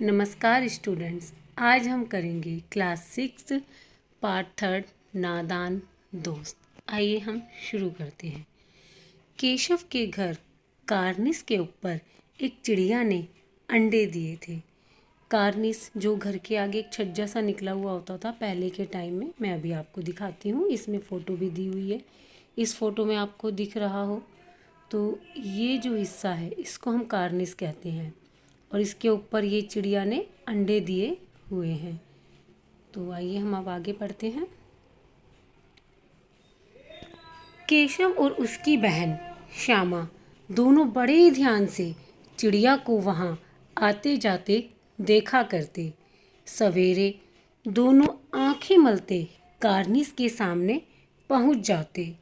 नमस्कार स्टूडेंट्स। आज हम करेंगे क्लास 6 पार्ट 3 नादान दोस्त। आइए हम शुरू करते हैं। केशव के घर कार्निस के ऊपर एक चिड़िया ने अंडे दिए थे। कार्निस जो घर के आगे एक छज्जा सा निकला हुआ होता था पहले के टाइम में। मैं अभी आपको दिखाती हूँ, इसमें फ़ोटो भी दी हुई है। इस फ़ोटो में आपको दिख रहा हो तो ये जो हिस्सा है इसको हम कार्निस कहते हैं और इसके ऊपर ये चिड़िया ने अंडे दिए हुए हैं। तो आइए हम अब आगे बढ़ते हैं। केशव और उसकी बहन श्यामा दोनों बड़े ध्यान से चिड़िया को वहाँ आते जाते देखा करते। सवेरे दोनों आंखें मलते कार्निस के सामने पहुँच जाते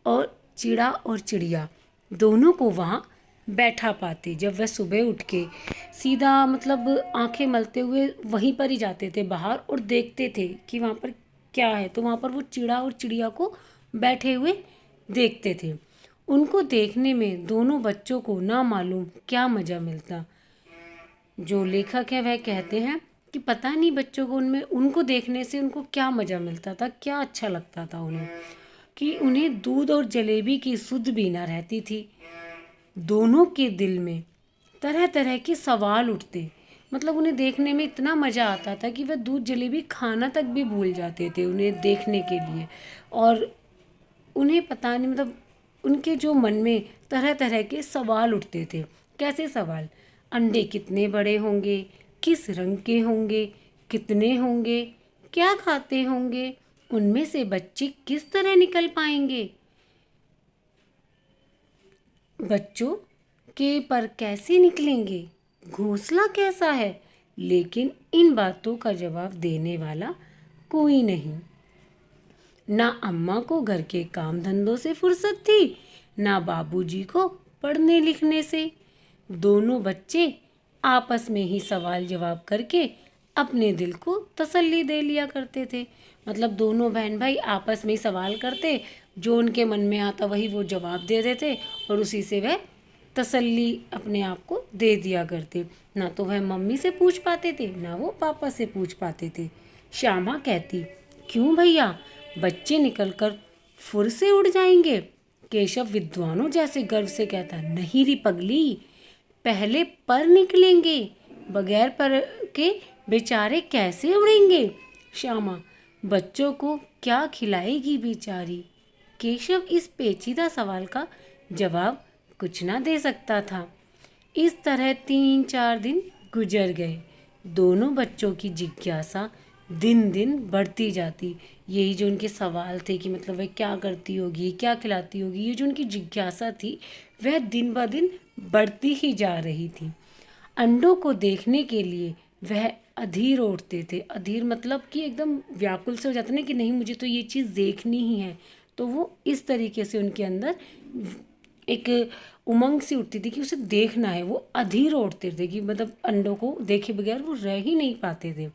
और चिड़ा और चिड़िया दोनों को वहाँ बैठा पाते। जब वह सुबह उठ के सीधा आंखें मलते हुए वहीं पर ही जाते थे बाहर और देखते थे कि वहाँ पर क्या है, तो वहाँ पर वो चिड़ा और चिड़िया को बैठे हुए देखते थे। उनको देखने में दोनों बच्चों को ना मालूम क्या मज़ा मिलता। जो लेखक है वह कहते हैं कि पता नहीं बच्चों को उनको देखने से उनको क्या मज़ा मिलता था, क्या अच्छा लगता था उन्हें, कि उन्हें दूध और जलेबी की सुध भी ना रहती थी। दोनों के दिल में तरह तरह के सवाल उठते। उन्हें देखने में इतना मज़ा आता था कि वह दूध जलेबी खाना तक भी भूल जाते थे उन्हें देखने के लिए। और उन्हें पता नहीं उनके जो मन में तरह तरह के सवाल उठते थे। कैसे सवाल? अंडे कितने बड़े होंगे, किस रंग के होंगे, कितने होंगे, क्या खाते होंगे, उनमें से बच्चे किस तरह निकल पाएंगे, बच्चों के पर कैसे निकलेंगे, घोंसला कैसा है। लेकिन इन बातों का जवाब देने वाला कोई नहीं। ना अम्मा को घर के काम धंधों से फुर्सत थी, ना बाबूजी को पढ़ने लिखने से। दोनों बच्चे आपस में ही सवाल जवाब करके अपने दिल को तसल्ली दे लिया करते थे। दोनों बहन भाई आपस में ही सवाल करते, जो उनके मन में आता वही वो जवाब दे देते और उसी से वह तसल्ली अपने आप को दे दिया करते। ना तो वह मम्मी से पूछ पाते थे, ना वो पापा से पूछ पाते थे। श्यामा कहती, क्यों भैया, बच्चे निकलकर फुर से उड़ जाएंगे। केशव विद्वानों जैसे गर्व से कहता, नहीं री पगली, पहले पर निकलेंगे, बगैर पर के बेचारे कैसे उड़ेंगे। श्यामा, बच्चों को क्या खिलाएगी बेचारी। केशव इस पेचीदा सवाल का जवाब कुछ ना दे सकता था। इस तरह 3-4 दिन गुजर गए। दोनों बच्चों की जिज्ञासा दिन दिन बढ़ती जाती। यही जो उनके सवाल थे कि वह क्या करती होगी, क्या खिलाती होगी, ये जो उनकी जिज्ञासा थी वह दिन ब दिन बढ़ती ही जा रही थी। अंडों को देखने के लिए वह अधीर उठते थे। अधीर कि एकदम व्याकुल से हो जाते ना कि नहीं, मुझे तो ये चीज़ देखनी ही है। तो वो इस तरीके से उनके अंदर एक उमंग सी उठती थी कि उसे देखना है। वो अधीर उठते थे कि अंडों को देखे बगैर वो रह ही नहीं पाते थे।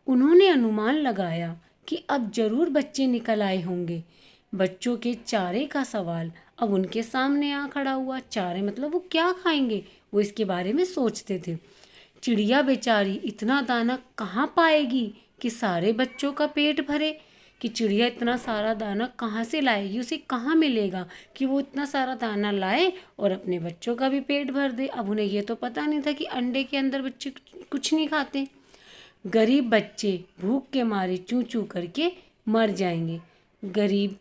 उन्होंने अनुमान लगाया कि अब जरूर बच्चे निकल आए होंगे। बच्चों के चारे का सवाल अब उनके सामने आ खड़ा हुआ। चारे वो क्या खाएंगे, वो इसके बारे में सोचते थे। चिड़िया बेचारी इतना दाना कहाँ पाएगी कि सारे बच्चों का पेट भरे। कि चिड़िया इतना सारा दाना कहाँ से लाएगी, उसे कहाँ मिलेगा कि वो इतना सारा दाना लाए और अपने बच्चों का भी पेट भर दे। अब उन्हें ये तो पता नहीं था कि अंडे के अंदर बच्चे कुछ नहीं खाते। गरीब बच्चे भूख के मारे चूं चूं करके मर जाएंगे। गरीब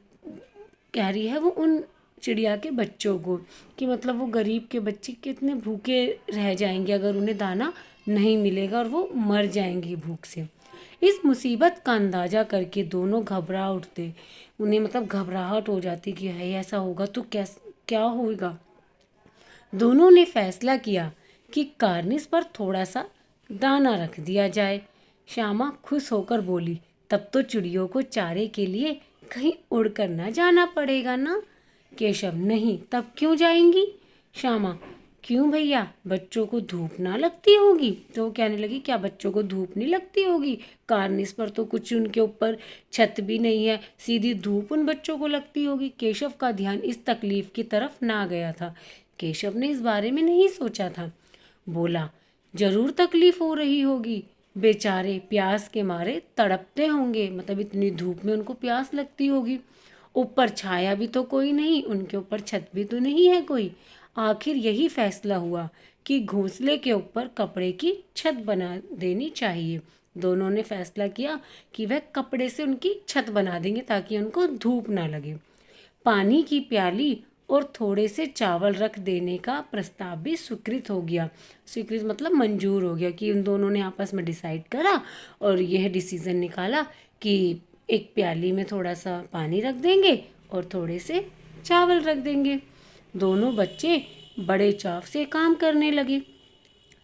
कह रही है वो उन चिड़िया के बच्चों को कि वो गरीब के बच्चे कितने भूखे रह जाएंगे अगर उन्हें दाना नहीं मिलेगा और वो मर जाएंगे भूख से। इस मुसीबत का अंदाज़ा करके दोनों घबरा उठते। उन्हें घबराहट हो जाती कि है ऐसा होगा तो क्या होगा। दोनों ने फैसला किया कि कार्निस पर थोड़ा सा दाना रख दिया जाए। श्यामा खुश होकर बोली, तब तो चिड़ियों को चारे के लिए कहीं उड़कर ना जाना पड़ेगा ना। केशव, नहीं, तब क्यों जाएंगी। श्यामा, क्यों भैया, बच्चों को धूप ना लगती होगी। तो वो कहने लगी, क्या बच्चों को धूप नहीं लगती होगी, कार्निस पर तो कुछ उनके ऊपर छत भी नहीं है, सीधी धूप उन बच्चों को लगती होगी। केशव का ध्यान इस तकलीफ की तरफ ना गया था। केशव ने इस बारे में नहीं सोचा था। बोला, जरूर तकलीफ हो रही होगी। बेचारे प्यास के मारे तड़पते होंगे, मतलब इतनी धूप में उनको प्यास लगती होगी। ऊपर छाया भी तो कोई नहीं, उनके ऊपर छत भी तो नहीं है कोई। आखिर यही फैसला हुआ कि घोंसले के ऊपर कपड़े की छत बना देनी चाहिए। दोनों ने फैसला किया कि वह कपड़े से उनकी छत बना देंगे ताकि उनको धूप ना लगे। पानी की प्याली और थोड़े से चावल रख देने का प्रस्ताव भी स्वीकृत हो गया। स्वीकृत मतलब मंजूर हो गया कि उन दोनों ने आपस में डिसाइड करा और यह डिसीजन निकाला कि एक प्याली में थोड़ा सा पानी रख देंगे और थोड़े से चावल रख देंगे। दोनों बच्चे बड़े चाव से काम करने लगे।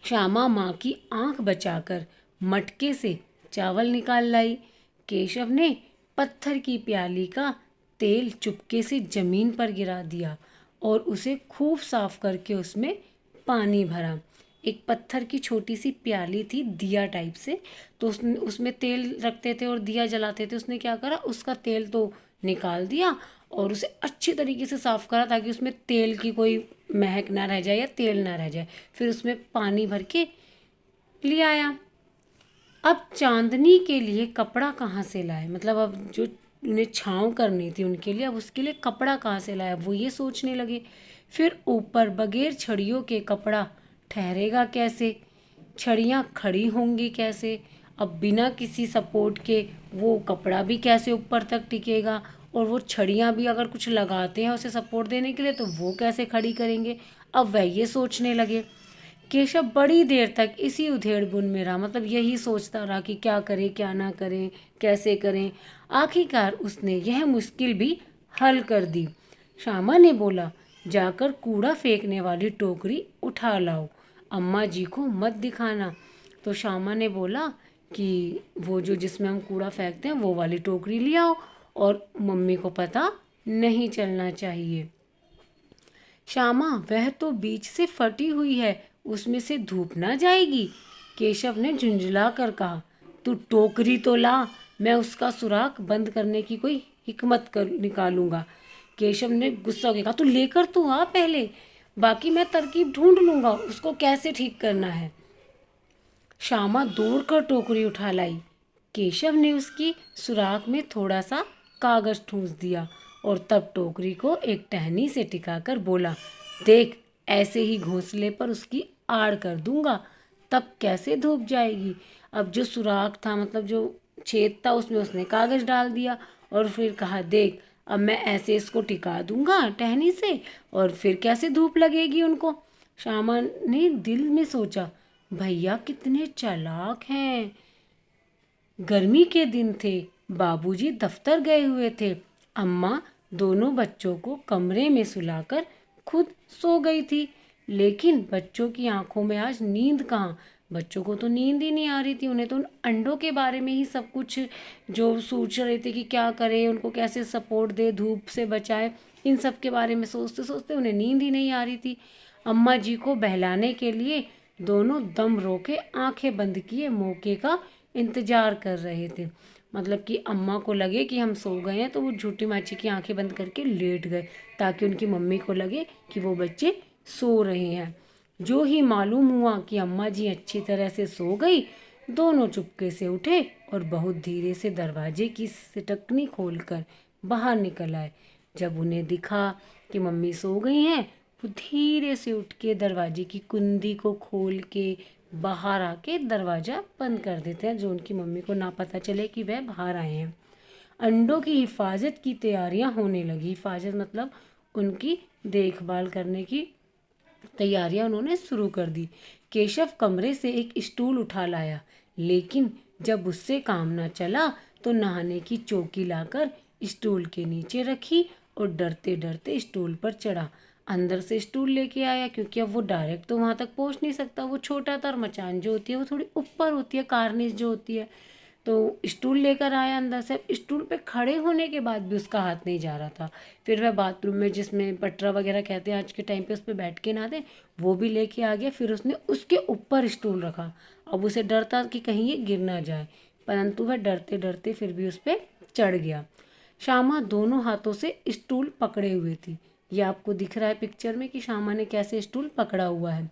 श्यामा माँ की आंख बचाकर मटके से चावल निकाल लाई। केशव ने पत्थर की प्याली का तेल चुपके से जमीन पर गिरा दिया और उसे खूब साफ करके उसमें पानी भरा। एक पत्थर की छोटी सी प्याली थी, दिया टाइप से, तो उसमें तेल रखते थे और दिया जलाते थे। उसने क्या करा, उसका तेल तो निकाल दिया और उसे अच्छी तरीके से साफ करा ताकि उसमें तेल की कोई महक ना रह जाए या तेल ना रह जाए। फिर उसमें पानी भर के ले आया। अब चांदनी के लिए कपड़ा कहाँ से लाए, मतलब अब जो उन्हें छाँव करनी थी उनके लिए, अब उसके लिए कपड़ा कहाँ से लाया, वो ये सोचने लगे। फिर ऊपर बगैर छड़ियों के कपड़ा ठहरेगा कैसे, छड़ियाँ खड़ी होंगी कैसे, अब बिना किसी सपोर्ट के वो कपड़ा भी कैसे ऊपर तक टिकेगा, और वो छड़ियाँ भी अगर कुछ लगाते हैं उसे सपोर्ट देने के लिए तो वो कैसे खड़ी करेंगे। अब वह ये सोचने लगे। केशव बड़ी देर तक इसी उधेड़बुन में रहा, मतलब यही सोचता रहा कि क्या करें क्या ना करें, कैसे करें। आखिरकार उसने यह मुश्किल भी हल कर दी। श्यामा ने बोला, जाकर कूड़ा फेंकने वाली टोकरी उठा लाओ, अम्मा जी को मत दिखाना। तो श्यामा ने बोला कि वो जो जिसमें हम कूड़ा फेंकते हैं वो वाली टोकरी ले आओ और मम्मी को पता नहीं चलना चाहिए। श्यामा, वह तो बीच से फटी हुई है, उसमें से धूप ना जाएगी। केशव ने झुंझला कर कहा, तू टोकरी तो ला, मैं उसका सुराख बंद करने की कोई हिकमत कर निकालूंगा। केशव ने गुस्सा होकर कहा, तू लेकर तो आ पहले, बाकी मैं तरकीब ढूंढ लूंगा उसको कैसे ठीक करना है। श्यामा दौड़कर टोकरी उठा लाई। केशव ने उसकी सुराख में थोड़ा सा कागज ठूंस दिया और तब टोकरी को एक टहनी से टिकाकर बोला, देख, ऐसे ही घोंसले पर उसकी आड़ कर दूंगा, तब कैसे धूप जाएगी। अब जो सुराख था, मतलब जो छेद था, उसमें उसने कागज डाल दिया और फिर कहा, देख, अब मैं ऐसे इसको टिका दूंगा टहनी से और फिर कैसे धूप लगेगी उनको। श्यामा ने दिल में सोचा, भैया कितने चालाक हैं। गर्मी के दिन थे, बाबूजी दफ्तर गए हुए थे, अम्मा दोनों बच्चों को कमरे में सुलाकर खुद सो गई थी। लेकिन बच्चों की आंखों में आज नींद कहाँ, बच्चों को तो नींद ही नहीं आ रही थी। उन्हें तो उन अंडों के बारे में ही सब कुछ जो सोच रहे थे कि क्या करें, उनको कैसे सपोर्ट दे, धूप से बचाए, इन सब के बारे में सोचते सोचते उन्हें नींद ही नहीं आ रही थी। अम्मा जी को बहलाने के लिए दोनों दम रोके आंखें बंद किए मौके का इंतजार कर रहे थे। मतलब कि अम्मा को लगे कि हम सो गए हैं तो वो झूठी माची की आंखें बंद करके लेट गए ताकि उनकी मम्मी को लगे कि वो बच्चे सो रहे हैं। जो ही मालूम हुआ कि अम्मा जी अच्छी तरह से सो गई, दोनों चुपके से उठे और बहुत धीरे से दरवाजे की सिटकनी खोलकर बाहर निकल आए। जब उन्हें दिखा कि मम्मी सो गई हैं, वो धीरे से उठ के दरवाजे की कुंडी को खोल के बाहर आके दरवाज़ा बंद कर देते हैं, जो उनकी मम्मी को ना पता चले कि वह बाहर आए हैं। अंडों की हिफाजत की तैयारियां होने लगी। हिफाजत मतलब उनकी देखभाल करने की तैयारियां उन्होंने शुरू कर दी। केशव कमरे से एक स्टूल उठा लाया, लेकिन जब उससे काम न चला तो नहाने की चौकी लाकर स्टूल के नीचे रखी और डरते डरते स्टूल पर चढ़ा। अंदर से स्टूल लेके आया क्योंकि अब वो डायरेक्ट तो वहाँ तक पहुँच नहीं सकता, वो छोटा था और मचान जो होती है वो थोड़ी ऊपर होती है, कारनिश जो होती है। तो स्टूल लेकर आया अंदर से। अब स्टूल पे खड़े होने के बाद भी उसका हाथ नहीं जा रहा था। फिर वह बाथरूम में जिसमें पटरा वगैरह कहते हैं आज के टाइम पे, उस पर बैठ के नहाते, वो भी लेके आ गया। फिर उसने उसके ऊपर स्टूल रखा। अब उसे डर था कि कहीं ये गिर ना जाए, परंतु वह डरते डरते फिर भी उस पर चढ़ गया। श्यामा दोनों हाथों से स्टूल पकड़े हुए थी। ये आपको दिख रहा है पिक्चर में कि श्यामा ने कैसे स्टूल पकड़ा हुआ है।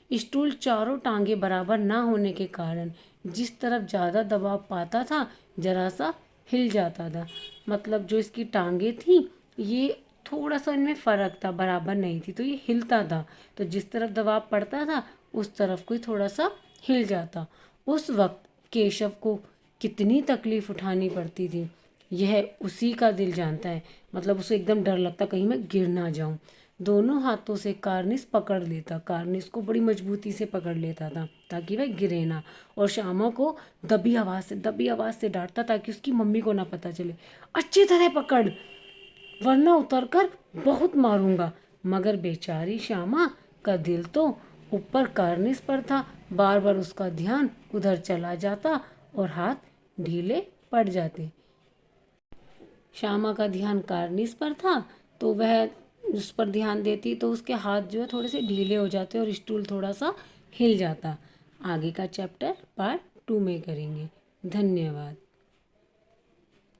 स्टूल चारों टांगे बराबर ना होने के कारण जिस तरफ ज़्यादा दबाव पाता था जरा सा हिल जाता था। मतलब जो इसकी टांगे थी ये थोड़ा सा इनमें फ़र्क था, बराबर नहीं थी, तो ये हिलता था। तो जिस तरफ दबाव पड़ता था उस तरफ कोई थोड़ा सा हिल जाता। उस वक्त केशव को कितनी तकलीफ उठानी पड़ती थी यह उसी का दिल जानता है। मतलब उसे एकदम डर लगता कहीं मैं गिर ना जाऊं। दोनों हाथों से कार्निस पकड़ लेता, कार्निस को बड़ी मजबूती से पकड़ लेता था ताकि वह गिरे ना। और श्यामा को दबी आवाज़ से डांटता ताकि उसकी मम्मी को ना पता चले, अच्छी तरह पकड़ वरना उतरकर बहुत मारूंगा। मगर बेचारी श्यामा का दिल तो ऊपर कार्निस पर था। बार बार उसका ध्यान उधर चला जाता और हाथ ढीले पड़ जाते। श्यामा का ध्यान कार्निस पर था तो वह उस पर ध्यान देती तो उसके हाथ जो है थोड़े से ढीले हो जाते और स्टूल थोड़ा सा हिल जाता। आगे का चैप्टर पार्ट 2 में करेंगे। धन्यवाद।